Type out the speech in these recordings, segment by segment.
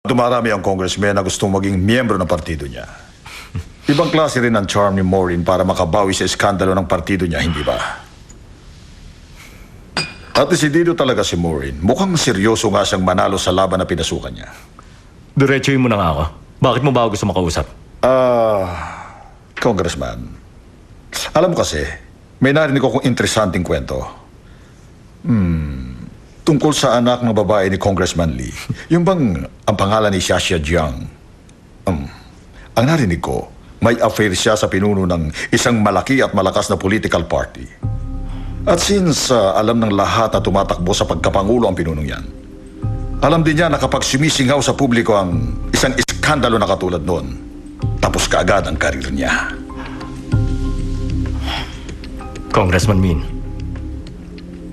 Dumarami ang congressman na gustong maging miyembro ng partido niya. Ibang klase rin ang charm ni Maureen para makabawi sa iskandalo ng partido niya, hindi ba? At desidido talaga si Maureen. Mukhang seryoso nga siyang manalo sa laban na pinasukan niya. Diretsuhin mo na nga ako. Bakit mo ba ako gusto makausap? Congressman, alam mo kasi, may narinig akong interesanting kwento. Tungkol sa anak ng babae ni Congressman Lee. Yung bang ang pangalan ni Xia Jiang. Ang narinig ko, may affair siya sa pinuno ng isang malaki at malakas na political party. At since alam ng lahat na tumatakbo sa pagkapangulo ang pinunong yan, alam din niya na kapag sumisingaw sa publiko ang isang iskandalo na katulad noon, tapos kaagad ang karir niya. Congressman Min,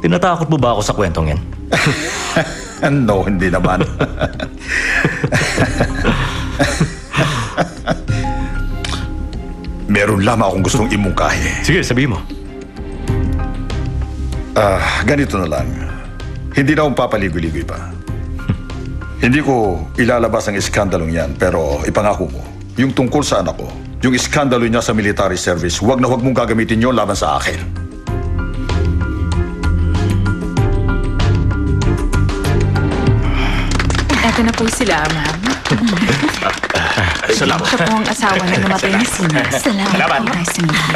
tinatakot mo ba ako sa kwentong yan? No, hindi naman. Meron lamang akong gustong imungkahi. Sige, sabihin mo. Ganito na lang. Hindi na akong papaligoy-ligoy pa. Hindi ko ilalabas ang iskandalong yan, pero ipangako mo, yung tungkol sa anak ko, yung iskandalo niya sa military service, huwag na huwag mong gagamitin yun laban sa akin. Eto na po sila, ma'am. Salamat. Siya po ang asawa na namatay ni Sina. Salamat. Nice to meet you.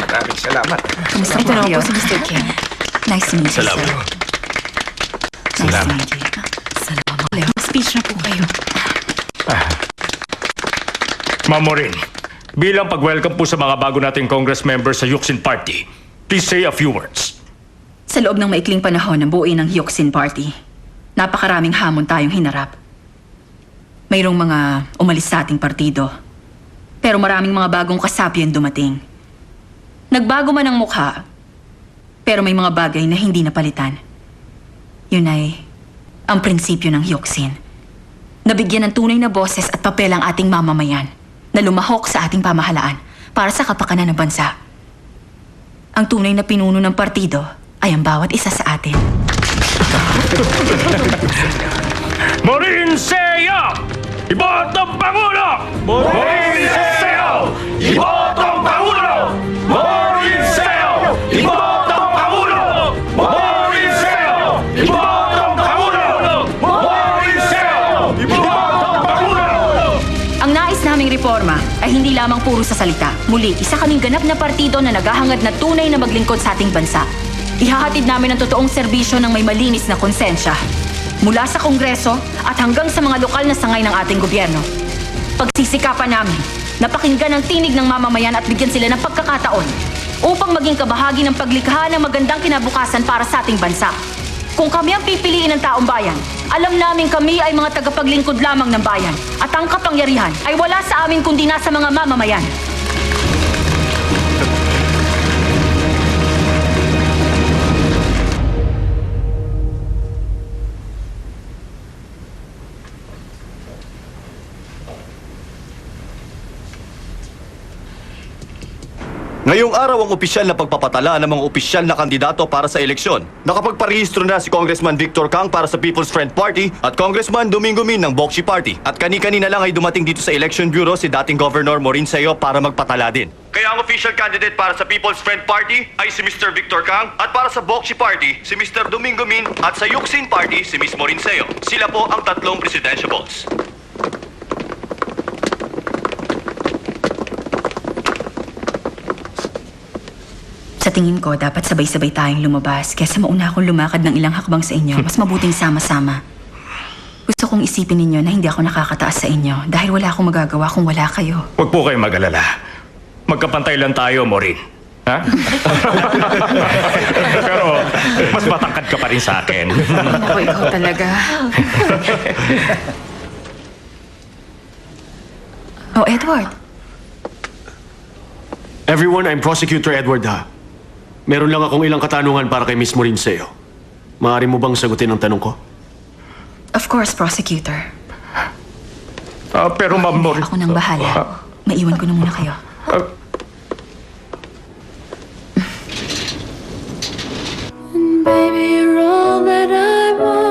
Maraming salamat. Kamusta po kayo? Ito na po si Mr. Kim. Nice to meet you, Salamat. sir. Nice to meet you. Salamat. Speech na po kayo. Ma'am Maureen, bilang pag-welcome po sa mga bago nating Congress members sa Yuxin Party, please say a few words. Sa loob ng maikling panahon ng buuin ng Yuxin Party, napakaraming hamon tayong hinarap. Mayroong mga umalis sa ating partido. Pero maraming mga bagong kasapi ang dumating. Nagbago man ang mukha, pero may mga bagay na hindi napalitan. Yun ay ang prinsipyo ng Yuxin. Nabigyan ng tunay na boses at papel ang ating mamamayan na lumahok sa ating pamahalaan para sa kapakanan ng bansa. Ang tunay na pinuno ng partido ay ang bawat isa sa atin. Maureen Seo! Ibotong Pangulo! Maureen Seo! Ibotong Pangulo! Maureen Seo! Ibotong Pangulo! Maureen Seo! Ibotong Pangulo! Maureen Seo! Ibotong Pangulo! Ang nais naming reforma ay hindi lamang puro sa salita. Muli, isa kaming ganap na partido na naghahangad na tunay na maglingkod sa ating bansa. Ihahatid namin ang totoong serbisyo ng may malinis na konsensya. Mula sa Kongreso at hanggang sa mga lokal na sangay ng ating gobyerno. Pagsisikapan namin na pakinggan ang tinig ng mamamayan at bigyan sila ng pagkakataon upang maging kabahagi ng paglikha ng magandang kinabukasan para sa ating bansa. Kung kami ang pipiliin ng taong bayan, alam namin kami ay mga tagapaglingkod lamang ng bayan at ang kapangyarihan ay wala sa amin kundi nasa mga mamamayan. Ngayong araw ang opisyal na pagpapatala ng mga opisyal na kandidato para sa eleksyon. Nakapagparehistro na si Congressman Victor Kang para sa People's Friend Party at Congressman Domingo Min ng Bokshi Party. At kani-kanina lang ay dumating dito sa Election Bureau si dating Governor Maureen Seo para magpatala din. Kaya ang official candidate para sa People's Friend Party ay si Mr. Victor Kang at para sa Bokshi Party si Mr. Domingo Min at sa Yuxin Party si Ms. Maureen Seo. Sila po ang tatlong presidential votes. Sa tingin ko, dapat sabay-sabay tayong lumabas kaysa mauna akong lumakad ng ilang hakbang sa inyo. Mas mabuting sama-sama. Gusto kong isipin ninyo na hindi ako nakakataas sa inyo dahil wala akong magagawa kung wala kayo. Huwag po kayong mag-alala. Magkapantay lang tayo, Maureen. Ha? Pero mas matangkad ka pa rin sa akin. Ako, ikaw talaga. Oh, Edward. Everyone, I'm Prosecutor Edward Ha. Meron lang akong ilang katanungan para kay Miss Maureen Seo. Maaari mo bang sagutin ang tanong ko? Of course, Prosecutor. Pero Ma'am Maureen... Ako nang bahala. Maiwan ko na muna kayo. Baby, you're all that I want.